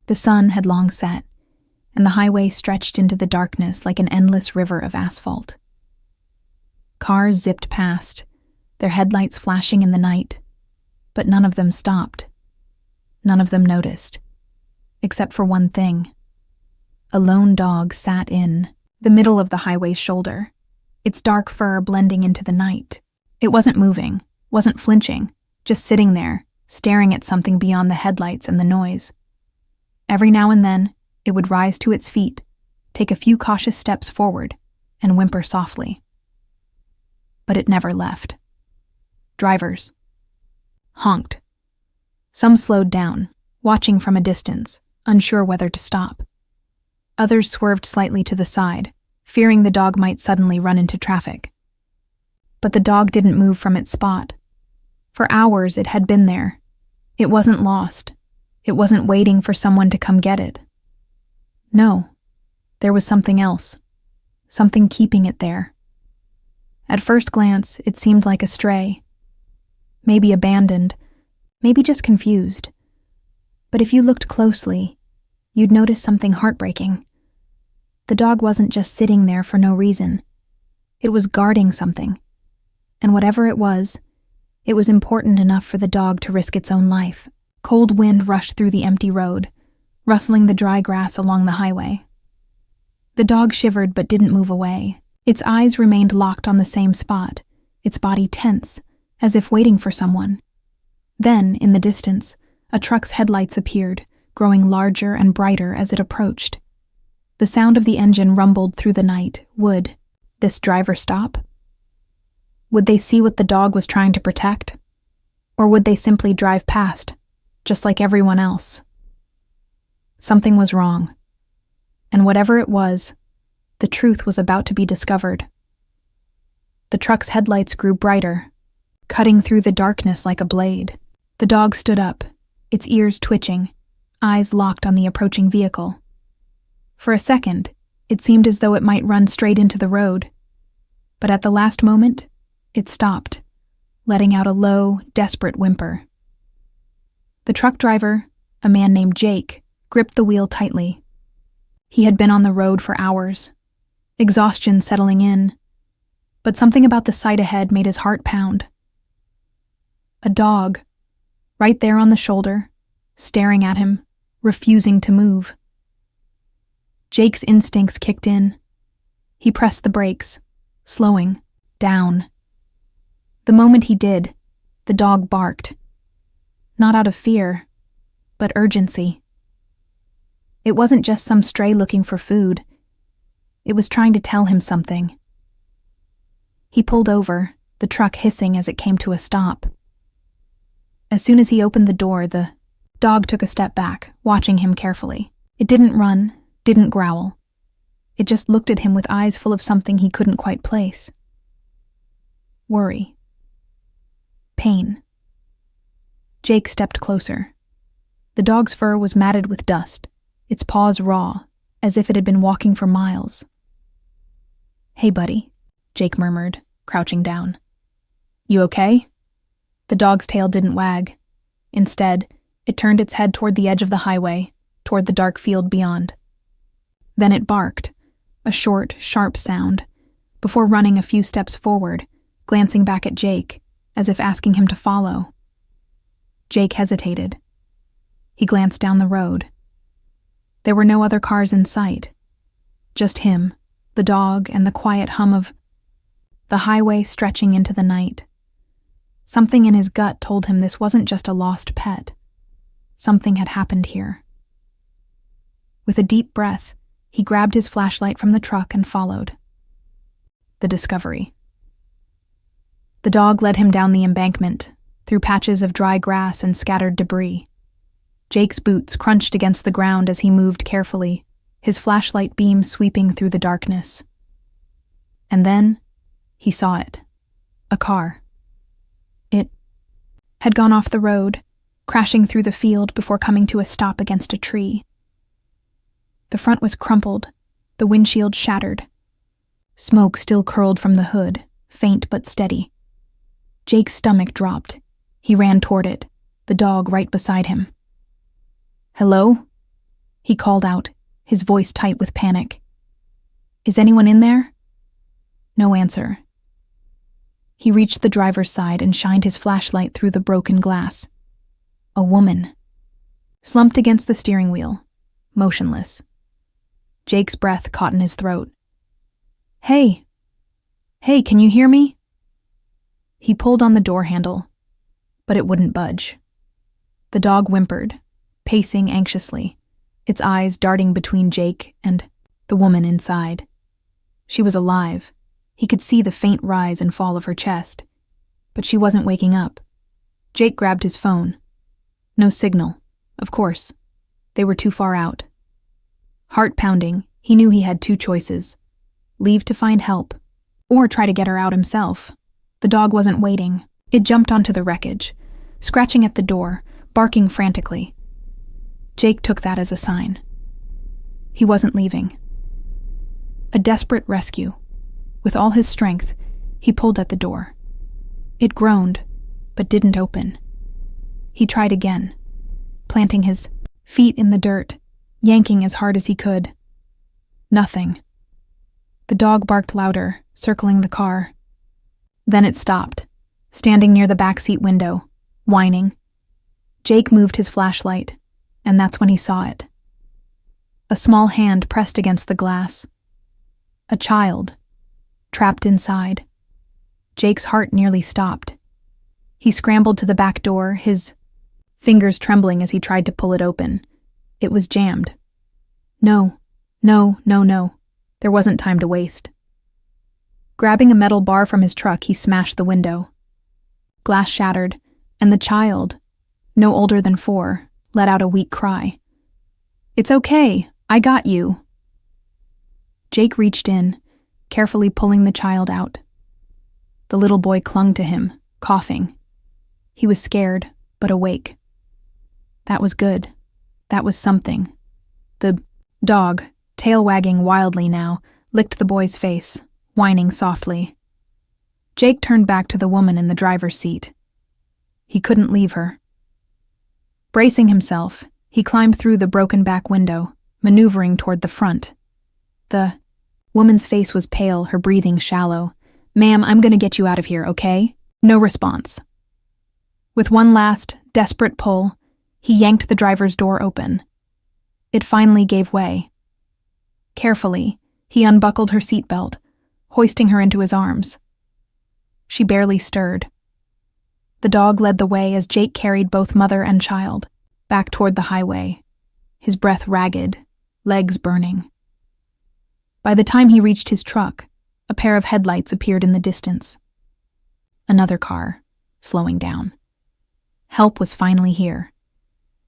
The sun had long set, and the highway stretched into the darkness like an endless river of asphalt. Cars zipped past, their headlights flashing in the night, but none of them stopped. None of them noticed, except for one thing. A lone dog sat in the middle of the highway's shoulder, its dark fur blending into the night. It wasn't moving, wasn't flinching, just sitting there, staring at something beyond the headlights and the noise. Every now and then, it would rise to its feet, take a few cautious steps forward, and whimper softly. But it never left. Drivers honked. Some slowed down, watching from a distance, unsure whether to stop. Others swerved slightly to the side, fearing the dog might suddenly run into traffic. But the dog didn't move from its spot. For hours it had been there. It wasn't lost. It wasn't waiting for someone to come get it. No, there was something else. Something keeping it there. At first glance, it seemed like a stray. Maybe abandoned, maybe just confused. But if you looked closely, you'd notice something heartbreaking. The dog wasn't just sitting there for no reason. It was guarding something. And whatever it was important enough for the dog to risk its own life. Cold wind rushed through the empty road, rustling the dry grass along the highway. The dog shivered but didn't move away. Its eyes remained locked on the same spot, its body tense, as if waiting for someone. Then, in the distance, a truck's headlights appeared, growing larger and brighter as it approached. The sound of the engine rumbled through the night. Would this driver stop? Would they see what the dog was trying to protect? Or would they simply drive past, just like everyone else? Something was wrong. And whatever it was, the truth was about to be discovered. The truck's headlights grew brighter, cutting through the darkness like a blade. The dog stood up, its ears twitching, eyes locked on the approaching vehicle. For a second, it seemed as though it might run straight into the road. But at the last moment, it stopped, letting out a low, desperate whimper. The truck driver, a man named Jake, gripped the wheel tightly. He had been on the road for hours, exhaustion settling in, but something about the sight ahead made his heart pound. A dog, right there on the shoulder, staring at him, refusing to move. Jake's instincts kicked in. He pressed the brakes, slowing down. The moment he did, the dog barked. Not out of fear, but urgency. It wasn't just some stray looking for food. It was trying to tell him something. He pulled over, the truck hissing as it came to a stop. As soon as he opened the door, the dog took a step back, watching him carefully. It didn't run, didn't growl. It just looked at him with eyes full of something he couldn't quite place. Worry. Pain. Jake stepped closer. The dog's fur was matted with dust, its paws raw, as if it had been walking for miles. "Hey, buddy," Jake murmured, crouching down. "You okay?" The dog's tail didn't wag. Instead, it turned its head toward the edge of the highway, toward the dark field beyond. Then it barked, a short, sharp sound, before running a few steps forward, glancing back at Jake, as if asking him to follow. Jake hesitated. He glanced down the road. There were no other cars in sight. Just him, the dog, and the quiet hum of the highway stretching into the night. Something in his gut told him this wasn't just a lost pet. Something had happened here. With a deep breath, he grabbed his flashlight from the truck and followed. The discovery. The dog led him down the embankment, through patches of dry grass and scattered debris. Jake's boots crunched against the ground as he moved carefully, his flashlight beam sweeping through the darkness. And then, he saw it. A car. It had gone off the road, crashing through the field before coming to a stop against a tree. The front was crumpled, the windshield shattered. Smoke still curled from the hood, faint but steady. Jake's stomach dropped. He ran toward it, the dog right beside him. "Hello?" He called out, his voice tight with panic. "Is anyone in there?" No answer. He reached the driver's side and shined his flashlight through the broken glass. A woman, slumped against the steering wheel, motionless. Jake's breath caught in his throat. Hey, can you hear me?" He pulled on the door handle, but it wouldn't budge. The dog whimpered, pacing anxiously, its eyes darting between Jake and the woman inside. She was alive. He could see the faint rise and fall of her chest, but she wasn't waking up. Jake grabbed his phone. No signal, of course. They were too far out. Heart pounding, he knew he had two choices: leave to find help, or try to get her out himself. The dog wasn't waiting. It jumped onto the wreckage, scratching at the door, barking frantically. Jake took that as a sign. He wasn't leaving. A desperate rescue. With all his strength, he pulled at the door. It groaned, but didn't open. He tried again, planting his feet in the dirt, yanking as hard as he could. Nothing. The dog barked louder, circling the car. Then it stopped, standing near the backseat window, whining. Jake moved his flashlight, and that's when he saw it. A small hand pressed against the glass. A child, trapped inside. Jake's heart nearly stopped. He scrambled to the back door, his fingers trembling as he tried to pull it open. It was jammed. No. There wasn't time to waste. Grabbing a metal bar from his truck, he smashed the window. Glass shattered, and the child, no older than 4, let out a weak cry. "It's okay, I got you." Jake reached in, carefully pulling the child out. The little boy clung to him, coughing. He was scared, but awake. That was good. That was something. The dog, tail wagging wildly now, licked the boy's face, whining softly. Jake turned back to the woman in the driver's seat. He couldn't leave her. Bracing himself, he climbed through the broken back window, maneuvering toward the front. The woman's face was pale, her breathing shallow. "Ma'am, I'm gonna get you out of here, okay?" No response. With one last, desperate pull, he yanked the driver's door open. It finally gave way. Carefully, he unbuckled her seatbelt, hoisting her into his arms. She barely stirred. The dog led the way as Jake carried both mother and child back toward the highway, his breath ragged, legs burning. By the time he reached his truck, a pair of headlights appeared in the distance. Another car, slowing down. Help was finally here.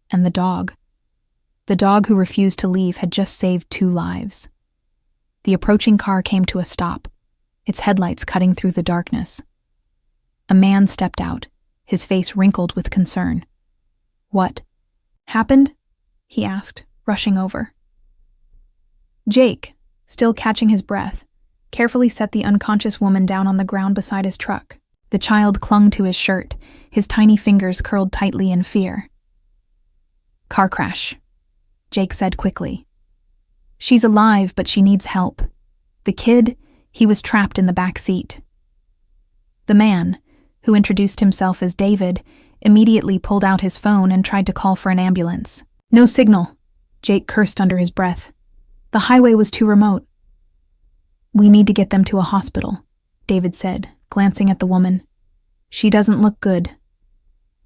And the dog who refused to leave, had just saved 2 lives. The approaching car came to a stop, its headlights cutting through the darkness. A man stepped out, his face wrinkled with concern. "What happened?" he asked, rushing over. Jake, still catching his breath, carefully set the unconscious woman down on the ground beside his truck. The child clung to his shirt, his tiny fingers curled tightly in fear. "Car crash," Jake said quickly. "She's alive, but she needs help. The kid, he was trapped in the back seat." The man, who introduced himself as David, immediately pulled out his phone and tried to call for an ambulance. "No signal," Jake cursed under his breath. "The highway was too remote." "We need to get them to a hospital," David said, glancing at the woman. "She doesn't look good."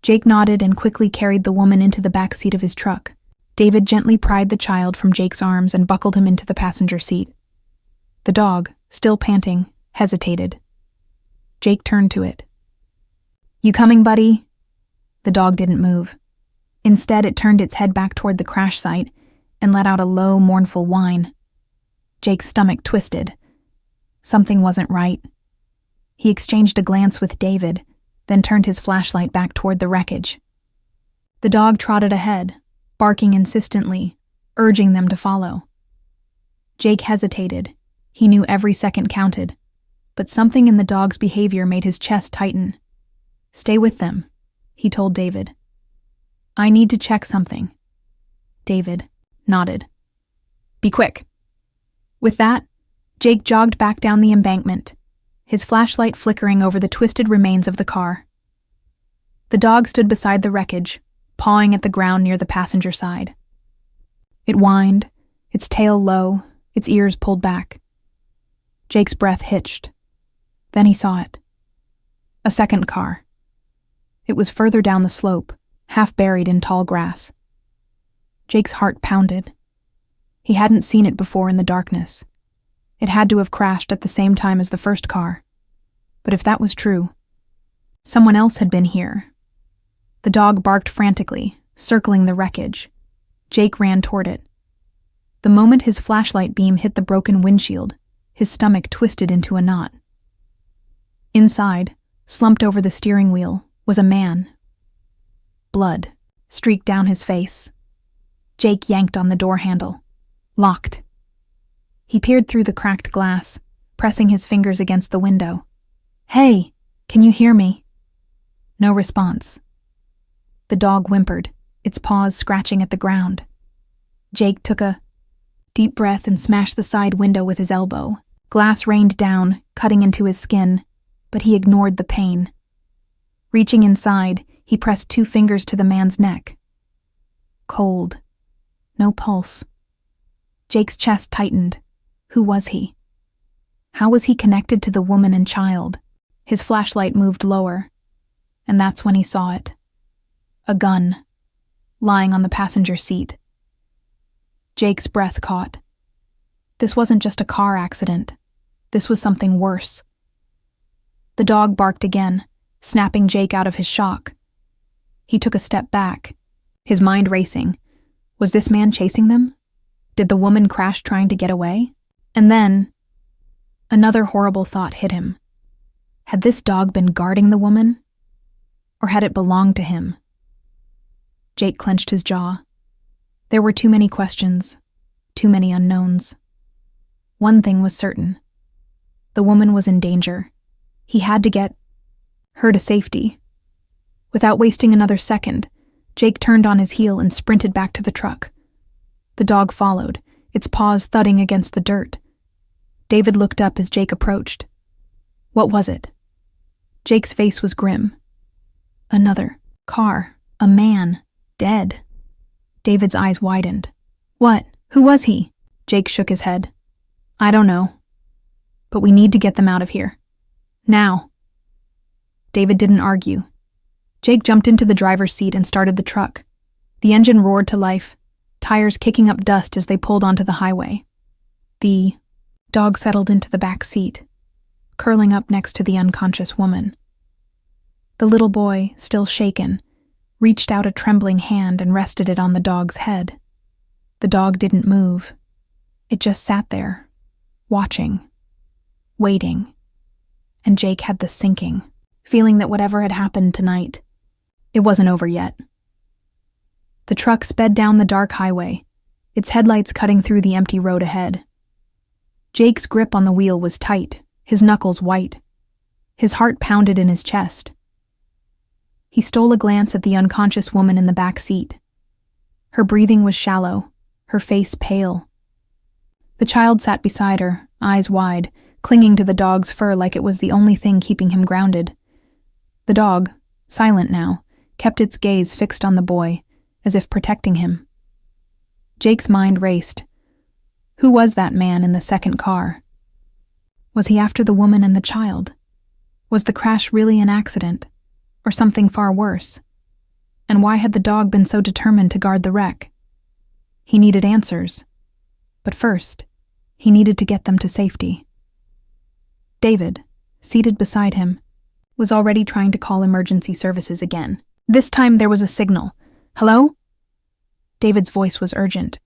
Jake nodded and quickly carried the woman into the back seat of his truck. David gently pried the child from Jake's arms and buckled him into the passenger seat. The dog, still panting, hesitated. Jake turned to it. "You coming, buddy?" The dog didn't move. Instead, it turned its head back toward the crash site and let out a low, mournful whine. Jake's stomach twisted. Something wasn't right. He exchanged a glance with David, then turned his flashlight back toward the wreckage. The dog trotted ahead, barking insistently, urging them to follow. Jake hesitated. He knew every second counted, but something in the dog's behavior made his chest tighten. "Stay with them," he told David. "I need to check something." David nodded. Be quick." With that, Jake jogged back down the embankment, his flashlight flickering over the twisted remains of the car. The dog stood beside the wreckage, pawing at the ground near the passenger side. It whined, its tail low, its ears pulled back. Jake's breath hitched. Then he saw it. A second car. It was further down the slope, half buried in tall grass. Jake's heart pounded. He hadn't seen it before in the darkness. It had to have crashed at the same time as the first car. But if that was true, someone else had been here. The dog barked frantically, circling the wreckage. Jake ran toward it. The moment his flashlight beam hit the broken windshield, his stomach twisted into a knot. Inside, slumped over the steering wheel, was a man. Blood streaked down his face. Jake yanked on the door handle. Locked. He peered through the cracked glass, pressing his fingers against the window. "Hey, can you hear me?" No response. The dog whimpered, its paws scratching at the ground. Jake took a deep breath and smashed the side window with his elbow. Glass rained down, cutting into his skin, but he ignored the pain. Reaching inside, he pressed 2 fingers to the man's neck. Cold. No pulse. Jake's chest tightened. Who was he? How was he connected to the woman and child? His flashlight moved lower, and that's when he saw it. A gun, lying on the passenger seat. Jake's breath caught. This wasn't just a car accident. This was something worse. The dog barked again, snapping Jake out of his shock. He took a step back, his mind racing. Was this man chasing them? Did the woman crash trying to get away? And then, another horrible thought hit him. Had this dog been guarding the woman? Or had it belonged to him? Jake clenched his jaw. There were too many questions, too many unknowns. One thing was certain. The woman was in danger. He had to get her to safety. Without wasting another second, Jake turned on his heel and sprinted back to the truck. The dog followed, its paws thudding against the dirt. David looked up as Jake approached. What was it? Jake's face was grim. Another car, a man, dead. David's eyes widened. What? Who was he? Jake shook his head. I don't know. But we need to get them out of here. Now. David didn't argue. Jake jumped into the driver's seat and started the truck. The engine roared to life, tires kicking up dust as they pulled onto the highway. The dog settled into the back seat, curling up next to the unconscious woman. The little boy, still shaken, reached out a trembling hand and rested it on the dog's head. The dog didn't move. It just sat there, watching, waiting. And Jake had the sinking feeling that whatever had happened tonight, it wasn't over yet. The truck sped down the dark highway, its headlights cutting through the empty road ahead. Jake's grip on the wheel was tight, his knuckles white. His heart pounded in his chest. He stole a glance at the unconscious woman in the back seat. Her breathing was shallow, her face pale. The child sat beside her, eyes wide, clinging to the dog's fur like it was the only thing keeping him grounded. The dog, silent now, kept its gaze fixed on the boy, as if protecting him. Jake's mind raced. Who was that man in the second car? Was he after the woman and the child? Was the crash really an accident, or something far worse? And why had the dog been so determined to guard the wreck? He needed answers. But first, he needed to get them to safety. David, seated beside him, was already trying to call emergency services again. This time there was a signal. Hello? David's voice was urgent.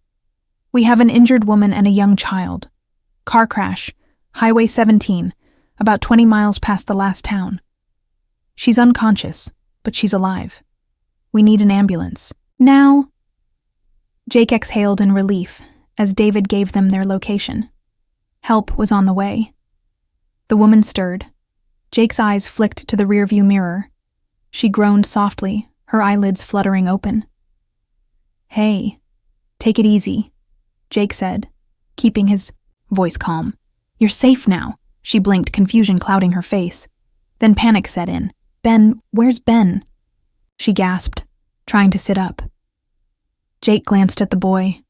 We have an injured woman and a young child. Car crash. Highway 17, about 20 miles past the last town. She's unconscious, but she's alive. We need an ambulance. Now? Jake exhaled in relief as David gave them their location. Help was on the way. The woman stirred. Jake's eyes flicked to the rearview mirror. She groaned softly, her eyelids fluttering open. Hey, take it easy, Jake said, keeping his voice calm. "You're safe now," she blinked, confusion clouding her face. Then panic set in. "Ben, where's Ben?" she gasped, trying to sit up. Jake glanced at the boy.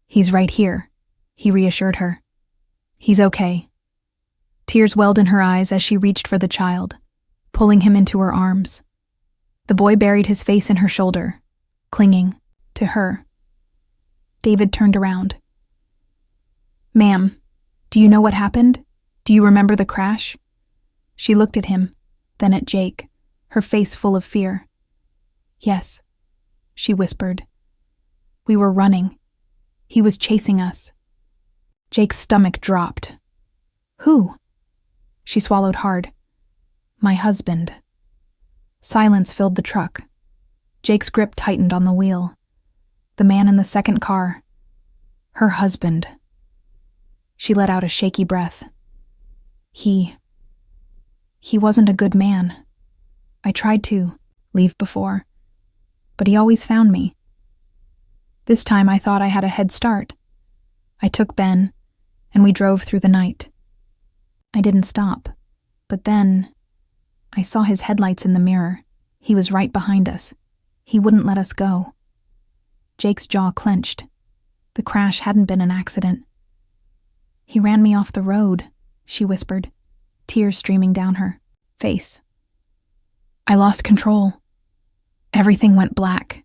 "He's right here," he reassured her. "He's okay." Tears welled in her eyes as she reached for the child, pulling him into her arms. The boy buried his face in her shoulder, clinging to her. David turned around. "Ma'am, do you know what happened? Do you remember the crash?" She looked at him, then at Jake, her face full of fear. "Yes," she whispered. "We were running. He was chasing us." Jake's stomach dropped. "Who?" She swallowed hard. "My husband." Silence filled the truck. Jake's grip tightened on the wheel. The man in the second car. Her husband. She let out a shaky breath. He wasn't a good man. I tried to leave before, but he always found me. This time I thought I had a head start. I took Ben, and we drove through the night. I didn't stop, but then I saw his headlights in the mirror. He was right behind us. He wouldn't let us go. Jake's jaw clenched. The crash hadn't been an accident. "He ran me off the road," she whispered, tears streaming down her face. "I lost control. Everything went black."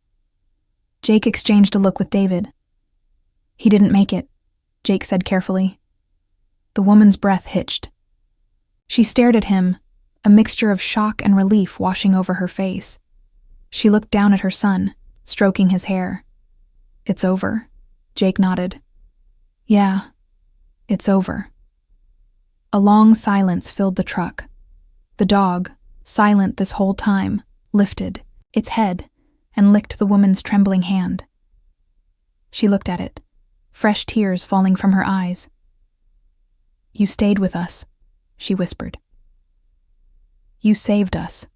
Jake exchanged a look with David. "He didn't make it," Jake said carefully. The woman's breath hitched. She stared at him, a mixture of shock and relief washing over her face. She looked down at her son, stroking his hair. "It's over," Jake nodded. "Yeah, it's over." A long silence filled the truck. The dog, silent this whole time, lifted its head and licked the woman's trembling hand. She looked at it, fresh tears falling from her eyes. "You stayed with us," she whispered. "You saved us."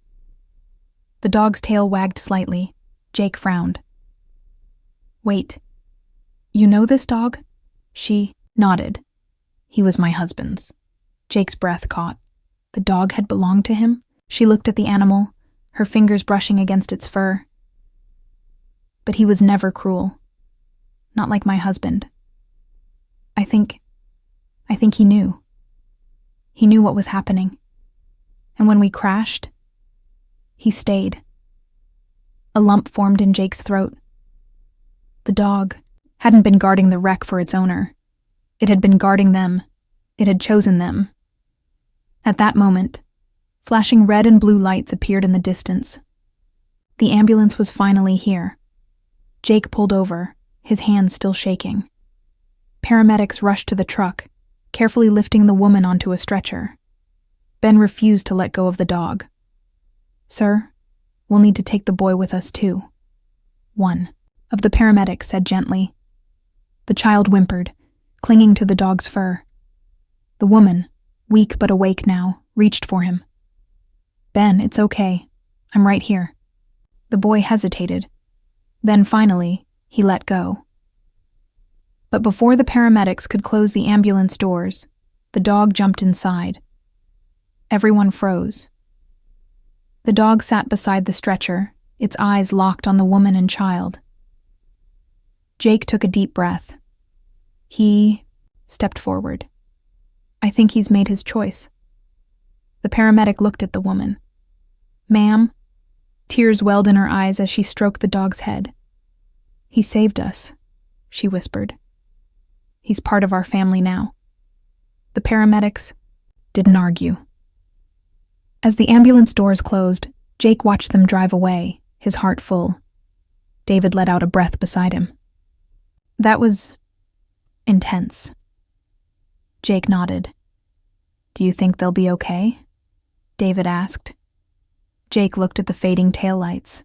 The dog's tail wagged slightly. Jake frowned. "Wait, you know this dog?" She nodded. "He was my husband's." Jake's breath caught. The dog had belonged to him? She looked at the animal, her fingers brushing against its fur. "But he was never cruel. Not like my husband. I think he knew. He knew what was happening. And when we crashed, he stayed." A lump formed in Jake's throat. The dog hadn't been guarding the wreck for its owner. It had been guarding them. It had chosen them. At that moment, flashing red and blue lights appeared in the distance. The ambulance was finally here. Jake pulled over, his hands still shaking. Paramedics rushed to the truck, carefully lifting the woman onto a stretcher. Ben refused to let go of the dog. "Sir, we'll need to take the boy with us too," one of the paramedics said gently. The child whimpered, clinging to the dog's fur. The woman, weak but awake now, reached for him. "Ben, it's okay. I'm right here." The boy hesitated. Then finally, he let go. But before the paramedics could close the ambulance doors, the dog jumped inside. Everyone froze. The dog sat beside the stretcher, its eyes locked on the woman and child. Jake took a deep breath. He stepped forward. "I think he's made his choice." The paramedic looked at the woman. "Ma'am?" Tears welled in her eyes as she stroked the dog's head. "He saved us," she whispered. "He's part of our family now." The paramedics didn't argue. As the ambulance doors closed, Jake watched them drive away, his heart full. David let out a breath beside him. "That was intense." Jake nodded. "Do you think they'll be okay?" David asked. Jake looked at the fading taillights.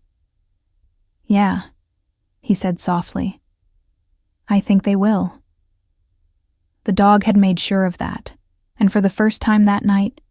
"Yeah," he said softly. "I think they will." The dog had made sure of that, and for the first time that night,